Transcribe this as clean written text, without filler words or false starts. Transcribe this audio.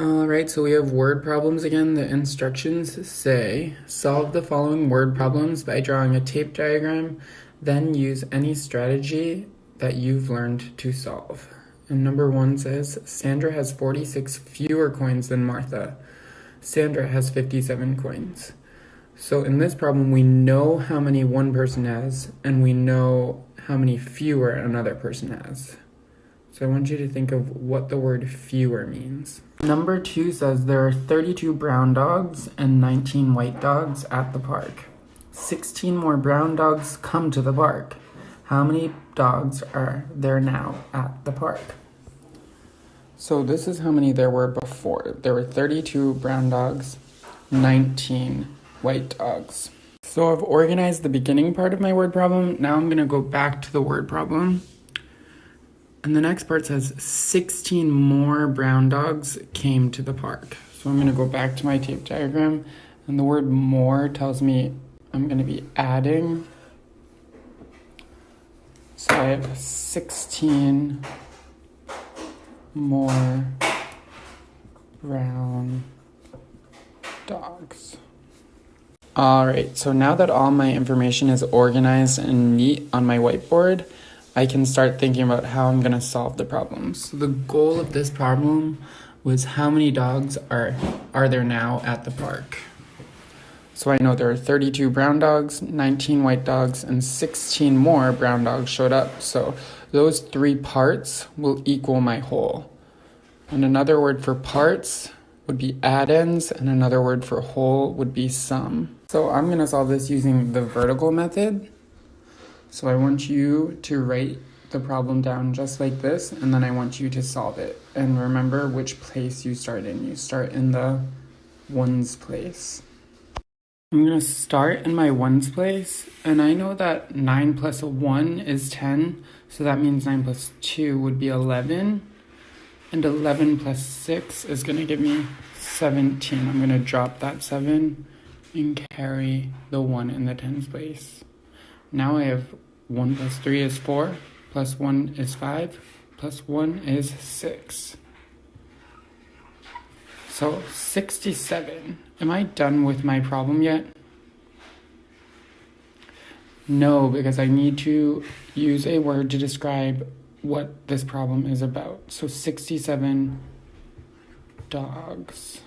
Alright, so we have word problems again. The instructions say, solve the following word problems by drawing a tape diagram, then use any strategy that you've learned to solve. And number one says, Sandra has 46 fewer coins than Martha. Sandra has 57 coins. So in this problem, we know how many one person has, and we know how many fewer another person has. So I want you to think of what the word fewer means. Number two says there are 32 brown dogs and 19 white dogs at the park. 16 more brown dogs come to the park. How many dogs are there now at the park? So this is how many there were before. There were 32 brown dogs, 19 white dogs. So I've organized the beginning part of my word problem. Now I'm going to go back to the word problem. And the next part says 16 more brown dogs came to the park. So I'm going to go back to my tape diagram. And the word more tells me I'm going to be adding. So I have 16 more brown dogs. All right, so now that all my information is organized and neat on my whiteboard, I can start thinking about how I'm going to solve the problem. So the goal of this problem was how many dogs are there now at the park. So I know there are 32 brown dogs, 19 white dogs, and 16 more brown dogs showed up. So those three parts will equal my whole. And another word for parts would be addends, and another word for whole would be sum. So I'm going to solve this using the vertical method. So I want you to write the problem down just like this, and then I want you to solve it. And remember which place you start in. You start in the ones place. I'm going to start in my ones place, and I know that 9 plus a 1 is 10, so that means 9 plus 2 would be 11, and 11 plus 6 is going to give me 17. I'm going to drop that 7 and carry the 1 in the tens place. Now I have 1 plus 3 is 4, plus 1 is 5, plus 1 is 6. So 67. Am I done with my problem yet? No, because I need to use a word to describe what this problem is about. So 67 dogs.